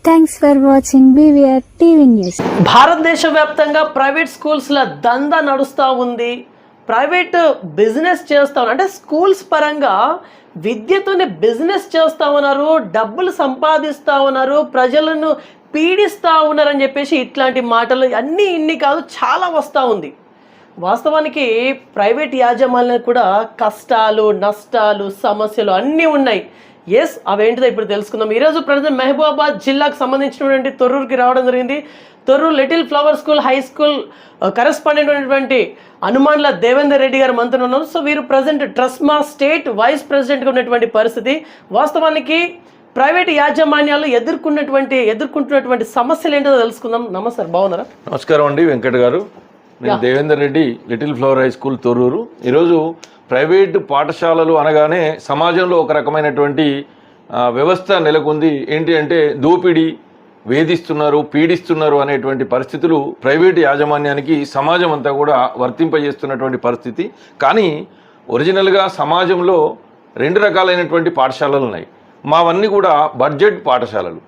Thanks for watching BVR TV news. భారతదేశ వ్యాప్తంగా private స్కూల్స్ల దందా నడుస్తూ ఉంది. ప్రైవేట్ బిజినెస్ చేస్తా ఉన్నారు, అంటే స్కూల్స్ పరంగా విద్యతోనే బిజినెస్ చేస్తూ ఉన్నారు, డబ్బులు సంపాదిస్తూ ఉన్నారు, ప్రజలను పీడిస్తూ ఉన్నారని చెప్పేసి ఇట్లాంటి మాటలు అన్నీ ఇన్ని కాదు చాలా వస్తూ ఉంది. వాస్తవానికి ప్రైవేట్ యాజమాన్యాలకు కూడా కష్టాలు, నష్టాలు, సమస్యలు అన్నీ ఉన్నాయి. ఎస్, అవేంటిదో ఇప్పుడు తెలుసుకుందాం. ఈరోజు ప్రజెంట్ మహబూబాబాద్ జిల్లాకు సంబంధించినటువంటి తొర్రూరుకి రావడం జరిగింది. Thorrur little flower school high school correspondent అయినటువంటి హనుమాన్ల దేవేందర్ రెడ్డి గారు మనతో ఉన్నారు. సో వీరు ప్రజెంట్ ట్రస్మా స్టేట్ వైస్ ప్రెసిడెంట్గా ఉన్నటువంటి పరిస్థితి. వాస్తవానికి ప్రైవేట్ యాజమాన్యాలు ఎదుర్కొంటున్నటువంటి సమస్యలు ఏంటో తెలుసుకుందాం. నమస్తే సార్, బాగున్నారా? నమస్కారం అండి, వెంకట్ గారు. నేను Devender Reddy, little flower high school Thorrur. ఈరోజు ప్రైవేటు పాఠశాలలు అనగానే సమాజంలో ఒక రకమైనటువంటి వ్యవస్థ నెలకొంది. ఏంటి అంటే దోపిడీ, వేధిస్తున్నారు, పీడిస్తున్నారు అనేటువంటి పరిస్థితులు ప్రైవేటు యాజమాన్యానికి సమాజం అంతా కూడా వర్తింపజేస్తున్నటువంటి పరిస్థితి. కానీ ఒరిజినల్గా సమాజంలో రెండు రకాలైనటువంటి పాఠశాలలు ఉన్నాయి. మావన్నీ కూడా బడ్జెట్ పాఠశాలలు.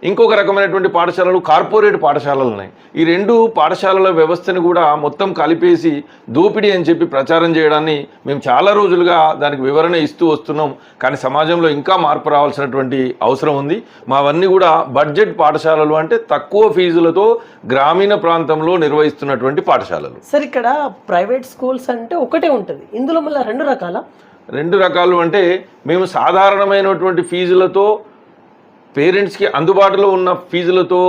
ఇంకొక రకమైనటువంటి పాఠశాలలు కార్పొరేట్ పాఠశాలలు ఉన్నాయి. ఈ రెండు పాఠశాలల వ్యవస్థని కూడా మొత్తం కలిపేసి దోపిడీ అని చెప్పి ప్రచారం చేయడాన్ని మేము చాలా రోజులుగా దానికి వివరణ ఇస్తూ వస్తున్నాం. కానీ సమాజంలో ఇంకా మార్పు రావాల్సినటువంటి అవసరం ఉంది. మావన్నీ కూడా బడ్జెట్ పాఠశాలలు, అంటే తక్కువ ఫీజులతో గ్రామీణ ప్రాంతంలో నిర్వహిస్తున్నటువంటి పాఠశాలలు. సార్, ఇక్కడ ప్రైవేట్ స్కూల్స్ అంటే ఒకటే ఉంటుంది, ఇందులో మళ్ళీ రెండు రకాలు అంటే మేము సాధారణమైనటువంటి ఫీజులతో పేరెంట్స్కి అందుబాటులో ఉన్న ఫీజులతో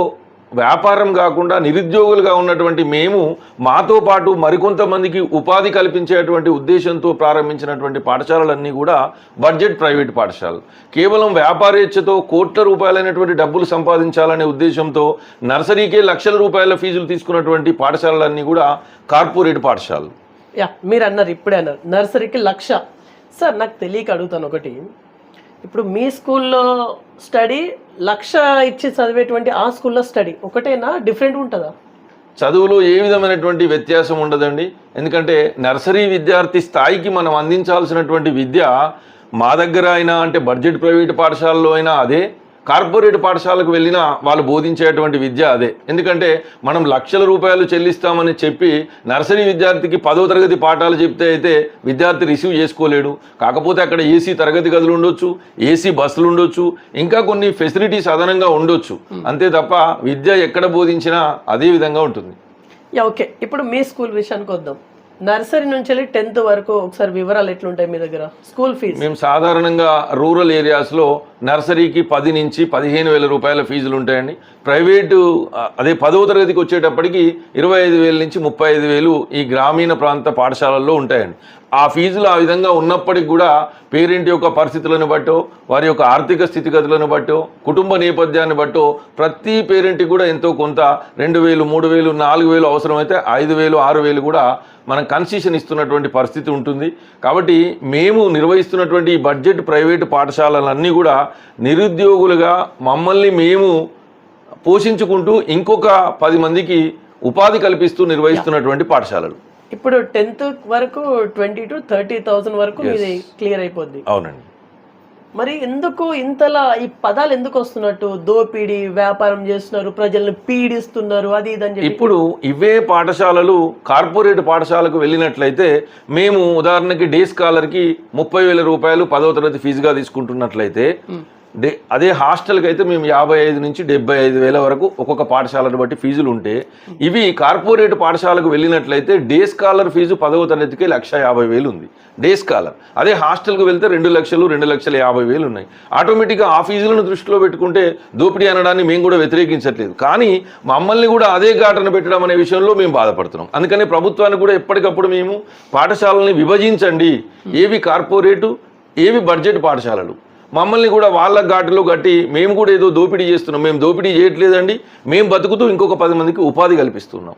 వ్యాపారం కాకుండా నిరుద్యోగులుగా ఉన్నటువంటి మేము మాతో పాటు మరికొంతమందికి ఉపాధి కల్పించేటువంటి ఉద్దేశంతో ప్రారంభించినటువంటి పాఠశాలలన్నీ కూడా బడ్జెట్ ప్రైవేట్ పాఠశాలలు. కేవలం వ్యాపారేచ్ఛతో కోట్ల రూపాయలైనటువంటి డబ్బులు సంపాదించాలనే ఉద్దేశంతో నర్సరీకే లక్షల రూపాయల ఫీజులు తీసుకున్నటువంటి పాఠశాలలన్నీ కూడా కార్పొరేట్ పాఠశాలలు. మీరు అన్నారు, ఇప్పుడే అన్నారు నర్సరీకి 1,00,000. సార్, నాకు తెలియక అడుగుతాను ఒకటి. ఇప్పుడు మీ స్కూల్లో స్టడీ 1,00,000 ఇచ్చి చదివేటువంటి ఆ స్కూల్లో స్టడీ ఒకటేనా, డిఫరెంట్ ఉంటుందా? చదువులో ఏ విధమైనటువంటి వ్యత్యాసం ఉండదండి. ఎందుకంటే నర్సరీ విద్యార్థి స్థాయికి మనం అందించాల్సినటువంటి విద్య మా దగ్గర అయినా, అంటే బడ్జెట్ ప్రైవేట్ పాఠశాలలో అయినా అదే, కార్పొరేట్ పాఠశాలకు వెళ్ళినా వాళ్ళు బోధించేటువంటి విద్య అదే. ఎందుకంటే మనం లక్షల రూపాయలు చెల్లిస్తామని చెప్పి నర్సరీ విద్యార్థికి 10వ తరగతి పాఠాలు చెప్తే అయితే విద్యార్థి రిసీవ్ చేసుకోలేడు. కాకపోతే అక్కడ ఏసీ తరగతి గదులు ఉండొచ్చు, ఏసీ బస్సులు ఉండొచ్చు, ఇంకా కొన్ని ఫెసిలిటీస్ అదనంగా ఉండొచ్చు. అంతే తప్ప విద్య ఎక్కడ బోధించినా అదే విధంగా ఉంటుంది. ఓకే, ఇప్పుడు మీ స్కూల్ విషయానికి వద్దాం. నర్సరీ నుంచి 10th వరకు ఒకసారి వివరాలు ఎట్లుంటాయి మీ దగ్గర? స్కూల్ ఫీజు మేము సాధారణంగా రూరల్ ఏరియాస్లో నర్సరీకి 10 నుంచి 15,000 రూపాయల ఫీజులు ఉంటాయండి. ప్రైవేటు అదే 10వ తరగతికి వచ్చేటప్పటికి 25,000 నుంచి 35,000 ఈ గ్రామీణ ప్రాంత పాఠశాలల్లో ఉంటాయండి. ఆ ఫీజులు ఆ విధంగా ఉన్నప్పటికి కూడా పేరెంట్ యొక్క పరిస్థితులను బట్టో, వారి యొక్క ఆర్థిక స్థితిగతులను బట్టో, కుటుంబ నేపథ్యాన్ని బట్టో ప్రతి పేరెంట్కి కూడా ఎంతో కొంత 2,000, 3,000, 4,000 అవసరమైతే 5,000, 6,000 కూడా మనం కన్సెషన్ ఇస్తున్నటువంటి పరిస్థితి ఉంటుంది. కాబట్టి మేము నిర్వహిస్తున్నటువంటి ఈ బడ్జెట్ ప్రైవేటు పాఠశాలలన్నీ కూడా నిరుద్యోగులుగా మమ్మల్ని మేము పోషించుకుంటూ ఇంకొక 10 మందికి ఉపాధి కల్పిస్తూ నిర్వహిస్తున్నటువంటి పాఠశాలలు. ఇప్పుడు 10th వరకు 20,000 to 30,000 వరకు ఇది క్లియర్ అయిపోద్ది. అవునండి. మరి ఎందుకు ఇంతలా ఈ పదాలు ఎందుకు వస్తున్నట్టు? దోపిడీ, వ్యాపారం చేస్తున్నారు, ప్రజల్ని పీడిస్తున్నారు, అది ఇదని చెప్పి. ఇప్పుడు ఇవే పాఠశాలలు కార్పొరేట్ పాఠశాలకు వెళ్ళినట్లయితే మేము ఉదాహరణకి డే స్కాలర్కి 30,000 రూపాయలు 10వ తరగతి ఫీజుగా తీసుకుంటున్నట్లయితే అదే హాస్టల్కి అయితే మేము 55,000 నుంచి 75,000 వరకు ఒక్కొక్క పాఠశాలను బట్టి ఫీజులు ఉంటే, ఇవి కార్పొరేట్ పాఠశాలకు వెళ్ళినట్లయితే డే స్కాలర్ ఫీజు 10వ తరగతికి 1,50,000 ఉంది డే స్కాలర్. అదే హాస్టల్కి వెళ్తే 2,00,000, 2,50,000 ఉన్నాయి. ఆటోమేటిక్గా ఆ ఫీజులను దృష్టిలో పెట్టుకుంటే దోపిడీ అనడాన్ని మేము కూడా వ్యతిరేకించట్లేదు. కానీ మమ్మల్ని కూడా అదే ఘాటన పెట్టడం అనే విషయంలో మేము బాధపడుతున్నాం. అందుకని ప్రభుత్వానికి కూడా ఎప్పటికప్పుడు మేము పాఠశాలని విభజించండి, ఏవి కార్పొరేటు, ఏవి బడ్జెట్ పాఠశాలలు, మమ్మల్ని కూడా వాళ్ళ ఘాటులో కట్టి మేము కూడా ఏదో దోపిడీ చేస్తున్నాం. మేము దోపిడీ చేయట్లేదండి, మేము బతుకుతూ ఇంకొక 10 మందికి ఉపాధి కల్పిస్తున్నాం.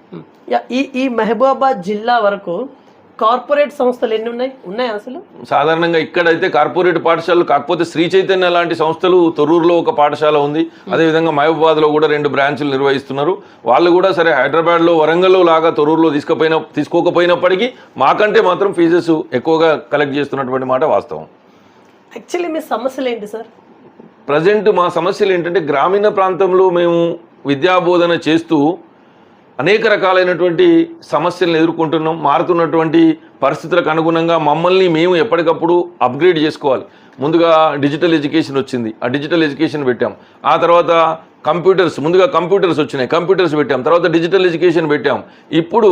ఈ మహబూబాబాద్ జిల్లా వరకు కార్పొరేట్ సంస్థలు ఎన్ని ఉన్నాయి అసలు? సాధారణంగా ఇక్కడైతే కార్పొరేట్ పాఠశాలలు, కాకపోతే శ్రీ చైతన్య లాంటి సంస్థలు తొర్రూరులో ఒక పాఠశాల ఉంది. అదేవిధంగా మహబూబాబాద్లో కూడా 2 బ్రాంచులు నిర్వహిస్తున్నారు. వాళ్ళు కూడా సరే హైదరాబాద్లో, వరంగల్లో లాగా తొర్రూరులో తీసుకోకపోయినప్పటికీ మాకంటే మాత్రం ఫీజెస్ ఎక్కువగా కలెక్ట్ చేస్తున్నటువంటి మాట వాస్తవం. యాక్చువల్లీ మీ సమస్యలు ఏంటి సార్? ప్రజెంట్ మా సమస్యలు ఏంటంటే గ్రామీణ ప్రాంతంలో మేము విద్యాబోధన చేస్తూ అనేక రకాలైనటువంటి సమస్యలను ఎదుర్కొంటున్నాం. మారుతున్నటువంటి పరిస్థితులకు అనుగుణంగా మమ్మల్ని మేము ఎప్పటికప్పుడు అప్గ్రేడ్ చేసుకోవాలి. ముందుగా డిజిటల్ ఎడ్యుకేషన్ వచ్చింది, ఆ డిజిటల్ ఎడ్యుకేషన్ పెట్టాం. ఆ తర్వాత ముందుగా కంప్యూటర్స్ వచ్చినాయి, కంప్యూటర్స్ పెట్టాం. తర్వాత డిజిటల్ ఎడ్యుకేషన్ పెట్టాం. ఇప్పుడు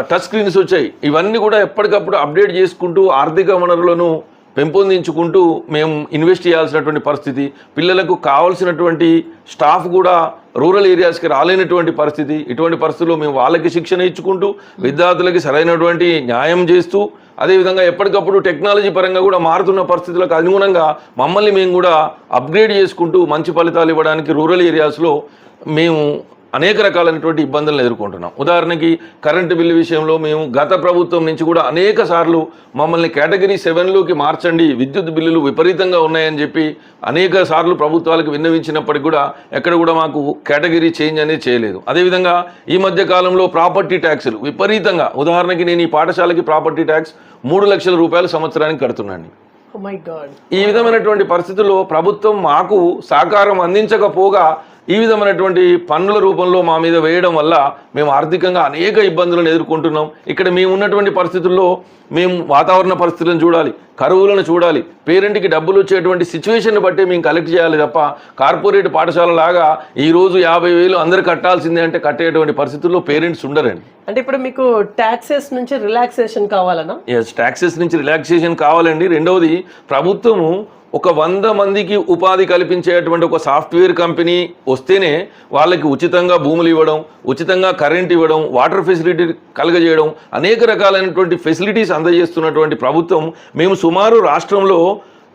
టచ్ స్క్రీన్స్ వచ్చాయి. ఇవన్నీ కూడా ఎప్పటికప్పుడు అప్డేట్ చేసుకుంటూ ఆర్థిక వనరులను పెంపొందించుకుంటూ మేము ఇన్వెస్ట్ చేయాల్సినటువంటి పరిస్థితి. పిల్లలకు కావాల్సినటువంటి స్టాఫ్ కూడా రూరల్ ఏరియాస్కి రాలేనటువంటి పరిస్థితి. ఇటువంటి పరిస్థితుల్లో మేము వాళ్ళకి శిక్షణ ఇచ్చుకుంటూ విద్యార్థులకి సరైనటువంటి న్యాయం చేస్తూ, అదేవిధంగా ఎప్పటికప్పుడు టెక్నాలజీ పరంగా కూడా మారుతున్న పరిస్థితులకు అనుగుణంగా మమ్మల్ని మేము కూడా అప్గ్రేడ్ చేసుకుంటూ మంచి ఫలితాలు ఇవ్వడానికి రూరల్ ఏరియాస్లో మేము అనేక రకాలైనటువంటి ఇబ్బందులను ఎదుర్కొంటున్నాం. ఉదాహరణకి కరెంటు బిల్లు విషయంలో మేము గత ప్రభుత్వం నుంచి కూడా అనేక సార్లు మమ్మల్ని కేటగిరీ 7లోకి మార్చండి, విద్యుత్ బిల్లులు విపరీతంగా ఉన్నాయని చెప్పి అనేక సార్లు ప్రభుత్వాలకు విన్నవించినప్పటికీ కూడా ఎక్కడ కూడా మాకు కేటగిరీ చేంజ్ అనేది చేయలేదు. అదేవిధంగా ఈ మధ్య కాలంలో ప్రాపర్టీ ట్యాక్సులు విపరీతంగా, ఉదాహరణకి నేను ఈ పాఠశాలకి ప్రాపర్టీ ట్యాక్స్ 3 లక్షల రూపాయలు సంవత్సరానికి కడుతున్నాను. ఈ విధమైనటువంటి పరిస్థితుల్లో ప్రభుత్వం మాకు సహకారం అందించకపోగా ఈ విధమైనటువంటి పన్నుల రూపంలో మా మీద వేయడం వల్ల మేము ఆర్థికంగా అనేక ఇబ్బందులను ఎదుర్కొంటున్నాం. ఇక్కడ మేము ఉన్నటువంటి పరిస్థితుల్లో మేము వాతావరణ పరిస్థితులను చూడాలి, కరువులను చూడాలి, పేరెంట్కి డబ్బులు వచ్చేటువంటి సిచ్యువేషన్ బట్టి మేము కలెక్ట్ చేయాలి తప్ప కార్పొరేట్ పాఠశాల లాగా ఈరోజు 50,000 అందరు కట్టాల్సిందే అంటే కట్టేటువంటి పరిస్థితుల్లో పేరెంట్స్ ఉండరండి. అంటే ఇప్పుడు మీకు ట్యాక్సెస్ నుంచి రిలాక్సేషన్ కావాలనా? ఎస్, ట్యాక్సెస్ నుంచి రిలాక్సేషన్ కావాలండి. రెండవది, ప్రభుత్వము ఒక 100 మందికి ఉపాధి కల్పించేటువంటి ఒక సాఫ్ట్వేర్ కంపెనీ వస్తేనే వాళ్ళకి ఉచితంగా భూములు ఇవ్వడం, ఉచితంగా కరెంట్ ఇవ్వడం, వాటర్ ఫెసిలిటీ కలుగజేయడం, అనేక రకాలైనటువంటి ఫెసిలిటీస్ అందజేస్తున్నటువంటి ప్రభుత్వం మేము సుమారు రాష్ట్రంలో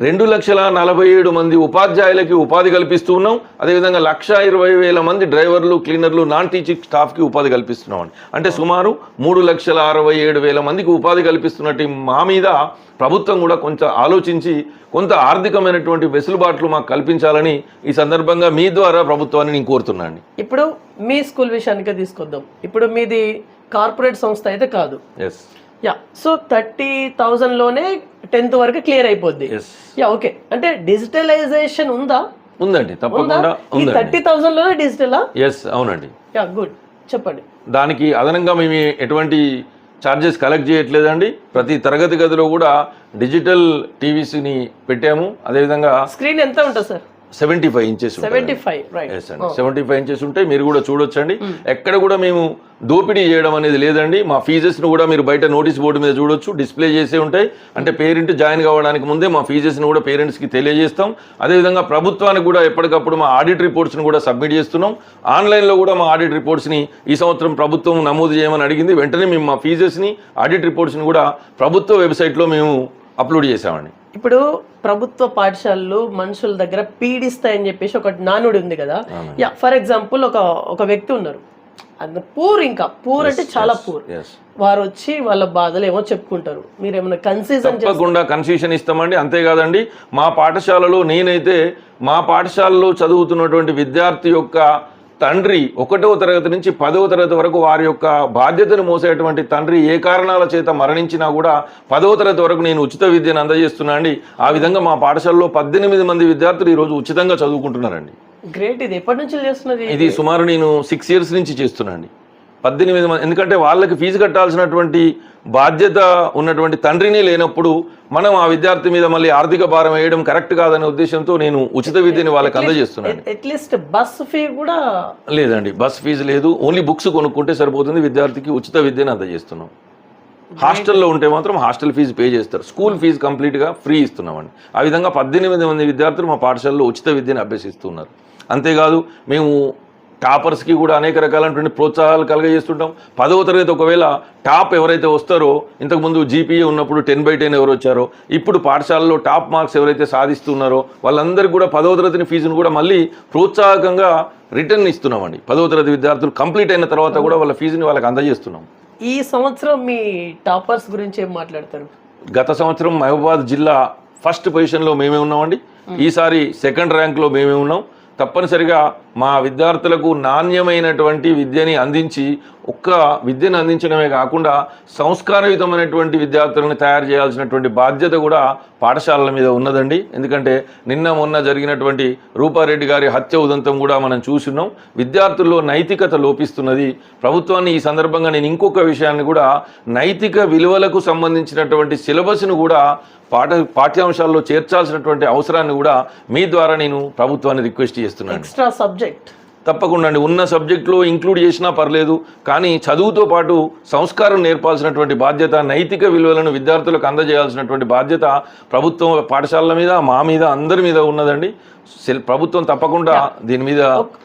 2,47,000 మంది ఉపాధ్యాయులకి ఉపాధి కల్పిస్తూ ఉన్నాం. అదేవిధంగా 1,20,000 మంది డ్రైవర్లు, క్లీనర్లు, నాన్ టీచింగ్ స్టాఫ్కి ఉపాధి కల్పిస్తున్నాం. అంటే సుమారు 3,67,000 మందికి ఉపాధి కల్పిస్తున్నట్టు మా మీద ప్రభుత్వం కూడా కొంత ఆలోచించి కొంత ఆర్థికమైనటువంటి వెసులుబాట్లు మాకు కల్పించాలని ఈ సందర్భంగా మీ ద్వారా ప్రభుత్వాన్ని నేను కోరుతున్నాను. ఇప్పుడు మీ స్కూల్ విషయానికే తీసుకొద్దాం. ఇప్పుడు మీది కార్పొరేట్ సంస్థ అయితే కాదు. ఎస్. యా, సో 30,000లోనే 10th వరకు క్లియర్ అయిపోద్ది. Yeah, okay. అంటే డిజిటలైజేషన్ ఉందా? ఉందండి, తప్పకుండా ఉంది. 30,000లోనే డిజిటలా? ఎస్, అవునండి. Yeah, good. చెప్పండి. దానికి అదనంగా మేము ఎటువంటి ఛార్జెస్ కలెక్ట్ చేయట్లేదండి. ప్రతి తరగతి గదిలో కూడా డిజిటల్ టీవీస్ని పెట్టాము. అదేవిధంగా స్క్రీన్ ఎంత ఉంటుంది సార్? 75 ఇంచెస్. 75 ఇంచెస్ ఉంటాయి. మీరు కూడా చూడొచ్చండి. ఎక్కడ కూడా మేము దోపిడీ చేయడం అనేది లేదండి. మా ఫీజెస్ను కూడా మీరు బయట నోటీస్ బోర్డు మీద చూడొచ్చు, డిస్ప్లే చేసే ఉంటాయి. అంటే పేరెంట్ జాయిన్ కావడానికి ముందే మా ఫీజెస్ను కూడా పేరెంట్స్కి తెలియజేస్తాం. అదేవిధంగా ప్రభుత్వానికి కూడా ఎప్పటికప్పుడు మా ఆడిట్ రిపోర్ట్స్ని కూడా సబ్మిట్ చేస్తున్నాం. ఆన్లైన్లో కూడా మా ఆడిట్ రిపోర్ట్స్ని ఈ సంవత్సరం ప్రభుత్వం నమోదు చేయమని అడిగింది. వెంటనే మేము మా ఫీజెస్ని, ఆడిట్ రిపోర్ట్స్ని కూడా ప్రభుత్వ వెబ్సైట్లో మేము అప్లోడ్ చేసామండి. ఇప్పుడు ప్రభుత్వ పాఠశాలలు మనుషుల దగ్గర పీడిస్తాయని చెప్పేసి ఒక నానుడి ఉంది కదా. యా, ఫర్ ఎగ్జాంపుల్ ఒక వ్యక్తి ఉన్నారు, పూర్, ఇంకా పూర్ అంటే చాలా పూర్. వారు వచ్చి వాళ్ళ బాధలు ఏమో చెప్పుకుంటారు. మీరు ఏమైనా కన్సెషన్ ఇస్తామండి. అంతేకాదండి, మా పాఠశాలలో నేనైతే మా పాఠశాలలో చదువుతున్నటువంటి విద్యార్థి యొక్క తండ్రి 1వ తరగతి నుంచి 10వ తరగతి వరకు వారి యొక్క బాధ్యతను మోసేటువంటి తండ్రి ఏ కారణాల చేత మరణించినా కూడా 10వ తరగతి వరకు నేను ఉచిత విద్యను అందజేస్తున్నా అండి. ఆ విధంగా మా పాఠశాలలో 18 మంది విద్యార్థులు ఈరోజు ఉచితంగా చదువుకుంటున్నారండి. గ్రేట్. ఇది ఎప్పటి నుంచి చేస్తున్నది? ఇది సుమారు నేను 6 years నుంచి చేస్తున్నా అండి. 18 మంది. ఎందుకంటే వాళ్ళకి ఫీజు కట్టాల్సినటువంటి బాధ్యత ఉన్నటువంటి తండ్రిని లేనప్పుడు మనం ఆ విద్యార్థి మీద మళ్ళీ ఆర్థిక భారం వేయడం కరెక్ట్ కాదనే ఉద్దేశంతో నేను ఉచిత విద్యని వాళ్ళకి అందజేస్తున్నాను. అట్లీస్ట్ బస్ ఫీ కూడా లేదండి, బస్ ఫీజు లేదు. ఓన్లీ బుక్స్ కొనుక్కుంటే సరిపోతుంది. విద్యార్థికి ఉచిత విద్యను అందజేస్తున్నాం. హాస్టల్లో ఉంటే మాత్రం హాస్టల్ ఫీజు పే చేస్తారు. స్కూల్ ఫీజు కంప్లీట్గా ఫ్రీ ఇస్తున్నామండి. ఆ విధంగా 18 మంది విద్యార్థులు మా పాఠశాలలో ఉచిత విద్యను అభ్యసిస్తున్నారు. అంతేకాదు, మేము టాపర్స్కి కూడా అనేక రకాలైనటువంటి ప్రోత్సాహాలు కలగజేస్తుంటాం. 10వ తరగతి ఒకవేళ టాప్ ఎవరైతే వస్తారో, ఇంతకుముందు జీపీఏ ఉన్నప్పుడు 10/10 ఎవరు వచ్చారో, ఇప్పుడు పాఠశాలలో టాప్ మార్క్స్ ఎవరైతే సాధిస్తున్నారో వాళ్ళందరికీ కూడా 10వ తరగతి ఫీజును కూడా మళ్ళీ ప్రోత్సాహకంగా రిటర్న్ ఇస్తున్నామండి. 10వ తరగతి విద్యార్థులు కంప్లీట్ అయిన తర్వాత కూడా వాళ్ళ ఫీజుని వాళ్ళకి అందజేస్తున్నాం. ఈ సంవత్సరం మీ టాపర్స్ గురించి ఏం మాట్లాడతారు? గత సంవత్సరం మహబూబాబాద్ జిల్లా ఫస్ట్ పొజిషన్లో మేమే ఉన్నామండి. ఈసారి 2nd ర్యాంక్లో మేమే ఉన్నాం. తప్పనిసరిగా మా విద్యార్థులకు నాణ్యమైనటువంటి విద్యని అందించి ఒక్క విద్యను అందించడమే కాకుండా సంస్కారయుతమైనటువంటి విద్యార్థులను తయారు చేయాల్సినటువంటి బాధ్యత కూడా పాఠశాలల మీద ఉన్నదండి. ఎందుకంటే మొన్న జరిగినటువంటి రూపారెడ్డి గారి హత్య ఉదంతం కూడా మనం చూస్తున్నాం. విద్యార్థుల్లో నైతికత లోపిస్తున్నది. ప్రభుత్వాన్ని ఈ సందర్భంగా నేను ఇంకొక విషయాన్ని కూడా, నైతిక విలువలకు సంబంధించినటువంటి సిలబస్ను కూడా పాఠ్యాంశాల్లో చేర్చాల్సినటువంటి అవసరాన్ని కూడా మీ ద్వారా నేను ప్రభుత్వాన్ని రిక్వెస్ట్ చేస్తున్నాను. ఎక్స్ట్రా సబ్జెక్ట్ తప్పకుండా అండి, ఉన్న సబ్జెక్టులో ఇంక్లూడ్ చేసినా పర్లేదు, కానీ చదువుతో పాటు సంస్కారం నేర్పాల్సినటువంటి బాధ్యత, నైతిక విలువలను విద్యార్థులకు అందజేయాల్సినటువంటి బాధ్యత ప్రభుత్వం పాఠశాలల మీద, మా మీద, అందరి మీద ఉన్నదండి. ప్రభుత్వం తప్పకుండా దీని మీద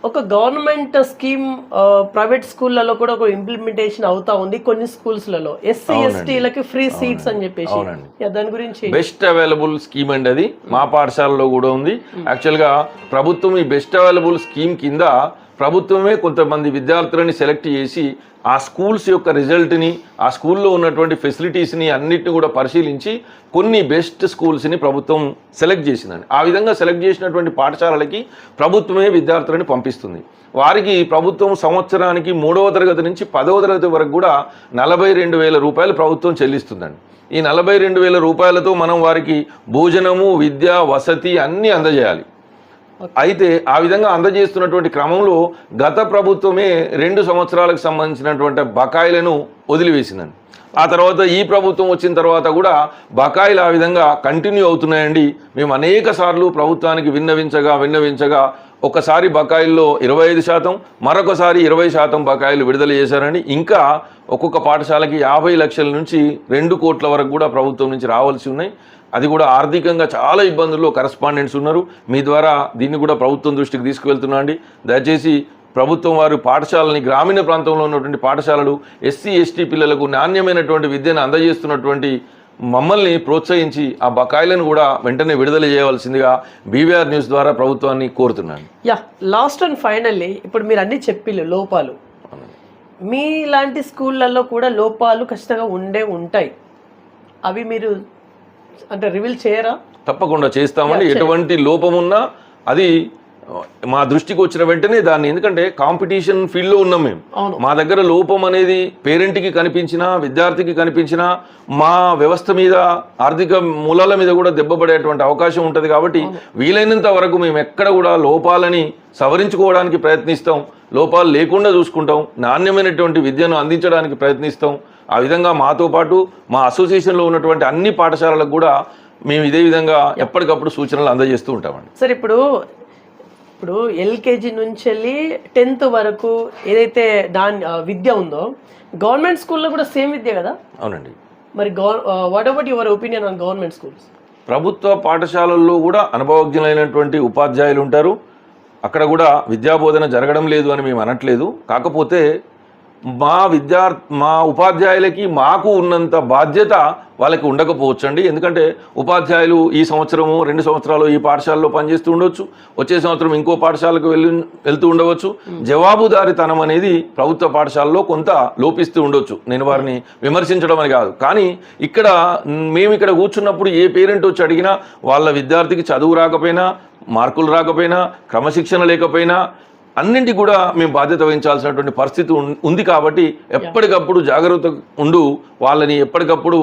ఒక గవర్నమెంట్ స్కీమ్ ప్రైవేట్ స్కూళ్ళలో కూడా ఒక ఇంప్లిమెంటేషన్ అవుతా ఉంది కొన్ని స్కూల్స్లలో, ఎస్సీ ఎస్టీలకి ఫ్రీ సీట్స్ అని చెప్పేసి. దాని గురించి బెస్ట్ అవైలబుల్ స్కీమ్ అండి అది, మా పాఠశాలలో కూడా ఉంది. యాక్చువల్గా ప్రభుత్వం ఈ బెస్ట్ అవైలబుల్ స్కీమ్ కింద ప్రభుత్వమే కొంతమంది విద్యార్థులని సెలెక్ట్ చేసి ఆ స్కూల్స్ యొక్క రిజల్ట్ని, ఆ స్కూల్లో ఉన్నటువంటి ఫెసిలిటీస్ని అన్నిటిని కూడా పరిశీలించి కొన్ని బెస్ట్ స్కూల్స్ని ప్రభుత్వం సెలెక్ట్ చేసిందండి. ఆ విధంగా సెలెక్ట్ చేసినటువంటి పాఠశాలలకి ప్రభుత్వమే విద్యార్థులని పంపిస్తుంది. వారికి ప్రభుత్వం సంవత్సరానికి 3వ తరగతి నుంచి 10వ తరగతి వరకు కూడా 42,000 రూపాయలు ప్రభుత్వం చెల్లిస్తుందండి. ఈ 42,000 రూపాయలతో మనం వారికి భోజనము, విద్య, వసతి అన్నీ అందజేయాలి. అయితే ఆ విధంగా అందజేస్తున్నటువంటి క్రమంలో గత ప్రభుత్వమే 2 సంవత్సరాలకు సంబంధించినటువంటి బకాయిలను వదిలివేసిందండి. ఆ తర్వాత ఈ ప్రభుత్వం వచ్చిన తర్వాత కూడా బకాయిలు ఆ విధంగా కంటిన్యూ అవుతున్నాయండి. మేము అనేక సార్లు ప్రభుత్వానికి విన్నవించగా ఒకసారి బకాయిల్లో 25%, మరొకసారి 20% బకాయిలు విడుదల చేశారండి. ఇంకా ఒక్కొక్క పాఠశాలకి 50 లక్షల నుంచి 2 కోట్ల వరకు కూడా ప్రభుత్వం నుంచి రావాల్సి ఉన్నాయి. అది కూడా ఆర్థికంగా చాలా ఇబ్బందుల్లో కరెస్పాండెంట్స్ ఉన్నారు. మీ ద్వారా దీన్ని కూడా ప్రభుత్వం దృష్టికి తీసుకువెళ్తున్నా అండి. దయచేసి ప్రభుత్వం వారు పాఠశాలని, గ్రామీణ ప్రాంతంలో ఉన్నటువంటి పాఠశాలలు, ఎస్సీ ఎస్టీ పిల్లలకు నాణ్యమైనటువంటి విద్యను అందజేస్తున్నటువంటి మమ్మల్ని ప్రోత్సహించి ఆ బకాయిలను కూడా వెంటనే విడుదల చేయవలసిందిగా బీవీఆర్ న్యూస్ ద్వారా ప్రభుత్వాన్ని కోరుతున్నాను. లాస్ట్ అండ్ ఫైనల్లీ, ఇప్పుడు మీరు అన్ని చెప్పిల్లు లోపాలు, మీ లాంటి స్కూళ్ళల్లో కూడా లోపాలు ఖచ్చితంగా ఉంటాయి. అవి మీరు అంటే రివీల్ చేయరా? తప్పకుండా చేస్తామండి. ఎటువంటి లోపమున్నా అది మా దృష్టికి వచ్చిన వెంటనే దాన్ని, ఎందుకంటే కాంపిటీషన్ ఫీల్డ్లో ఉన్నాం మేము, మా దగ్గర లోపం అనేది పేరెంట్కి కనిపించినా, విద్యార్థికి కనిపించినా మా వ్యవస్థ మీద, ఆర్థిక మూలాల మీద కూడా దెబ్బపడేటువంటి అవకాశం ఉంటుంది. కాబట్టి వీలైనంత వరకు మేము ఎక్కడ కూడా లోపాలని సవరించుకోవడానికి ప్రయత్నిస్తాం, లోపాలు లేకుండా చూసుకుంటాం, నాణ్యమైనటువంటి విద్యను అందించడానికి ప్రయత్నిస్తాం. ఆ విధంగా మాతో పాటు మా అసోసియేషన్లో ఉన్నటువంటి అన్ని పాఠశాలలకు కూడా మేము ఇదే విధంగా ఎప్పటికప్పుడు సూచనలు అందజేస్తూ ఉంటామండి. సార్, ఇప్పుడు ఎల్కేజీ నుంచి వెళ్ళి 10th వరకు ఏదైతే విద్య ఉందో, గవర్నమెంట్ స్కూల్లో కూడా సేమ్ విద్య కదా? అవునండి. మరి what about your opinion on government schools? ప్రభుత్వ పాఠశాలల్లో కూడా అనుభవజ్ఞులైనటువంటి ఉపాధ్యాయులు ఉంటారు. అక్కడ కూడా విద్యాబోధన జరగడం లేదు అని మేము అనట్లేదు. కాకపోతే మా ఉపాధ్యాయులకి మాకు ఉన్నంత బాధ్యత వాళ్ళకి ఉండకపోవచ్చండి. ఎందుకంటే ఉపాధ్యాయులు ఈ సంవత్సరము 2 సంవత్సరాలు ఈ పాఠశాలలో పనిచేస్తూ ఉండవచ్చు, వచ్చే సంవత్సరం ఇంకో పాఠశాలకు వెళ్తూ ఉండవచ్చు. జవాబుదారీతనం అనేది ప్రభుత్వ పాఠశాలలో కొంత లోపిస్తూ ఉండొచ్చు. నేను వారిని విమర్శించడం అని కాదు, కానీ మేము ఇక్కడ కూర్చున్నప్పుడు ఏ పేరెంట్ వచ్చి అడిగినా వాళ్ళ విద్యార్థికి చదువు రాకపోయినా, మార్కులు రాకపోయినా, క్రమశిక్షణ లేకపోయినా అన్నింటి కూడా మేము బాధ్యత వహించాల్సినటువంటి పరిస్థితి ఉంది. కాబట్టి ఎప్పటికప్పుడు జాగ్రత్త ఉండు, వాళ్ళని ఎప్పటికప్పుడు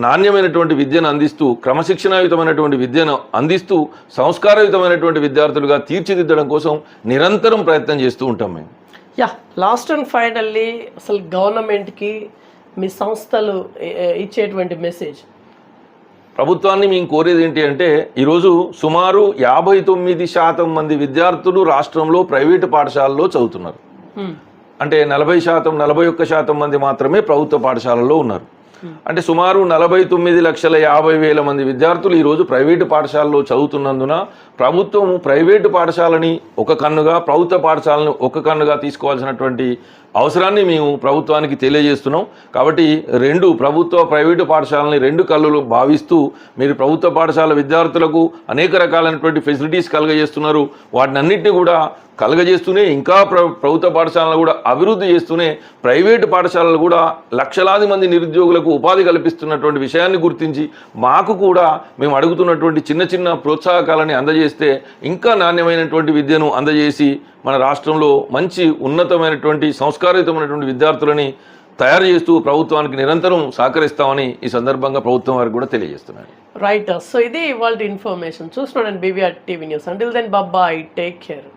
నాణ్యమైనటువంటి విద్యను అందిస్తూ, క్రమశిక్షణాయుతమైనటువంటి విద్యను అందిస్తూ, సంస్కారయుతమైనటువంటి విద్యార్థులుగా తీర్చిదిద్దడం కోసం నిరంతరం ప్రయత్నం చేస్తూ ఉంటాం మేము. లాస్ట్ అండ్ ఫైనల్లీ, అసలు గవర్నమెంట్కి మీ సంస్థలు ఇచ్చేటువంటి మెసేజ్? ప్రభుత్వాన్ని మేము కోరేది ఏంటి అంటే, ఈరోజు సుమారు 59% మంది విద్యార్థులు రాష్ట్రంలో ప్రైవేటు పాఠశాలలో చదువుతున్నారు. అంటే 40%, 41% మంది మాత్రమే ప్రభుత్వ పాఠశాలలో ఉన్నారు. అంటే సుమారు 49,50,000 మంది విద్యార్థులు ఈరోజు ప్రైవేటు పాఠశాలలో చదువుతున్నందున ప్రభుత్వం ప్రైవేటు పాఠశాలని ఒక కన్నుగా, ప్రభుత్వ పాఠశాలను ఒక కన్నుగా తీసుకోవాల్సినటువంటి అవసరాన్ని మేము ప్రభుత్వానికి తెలియజేస్తున్నాం. కాబట్టి రెండు ప్రభుత్వ ప్రైవేటు పాఠశాలని రెండు కళ్ళులు భావిస్తూ మీరు ప్రభుత్వ పాఠశాల విద్యార్థులకు అనేక రకాలైనటువంటి ఫెసిలిటీస్ కలుగజేస్తున్నారు. వాటిని అన్నింటినీ కూడా కలుగజేస్తూనే ఇంకా ప్రభుత్వ పాఠశాలను కూడా అభివృద్ధి చేస్తూనే ప్రైవేటు పాఠశాలలు కూడా లక్షలాది మంది నిరుద్యోగులకు ఉపాధి కల్పిస్తున్నటువంటి విషయాన్ని గుర్తించి మాకు కూడా మేము అడుగుతున్నటువంటి చిన్న చిన్న ప్రోత్సాహకాలని అందజేస్తే ఇంకా నాణ్యమైనటువంటి విద్యను అందజేసి మన రాష్ట్రంలో మంచి ఉన్నతమైనటువంటి సంస్కారయుతమైనటువంటి విద్యార్థులని తయారు చేస్తూ ప్రభుత్వానికి నిరంతరం సహకరిస్తామని ఈ సందర్భంగా ప్రభుత్వం వారికి కూడా తెలియజేస్తున్నాను. రైట్. సో ఇది ఇవాళ ఇన్ఫర్మేషన్. చూస్తున్నాను BVR TV news. Until then bye, take care.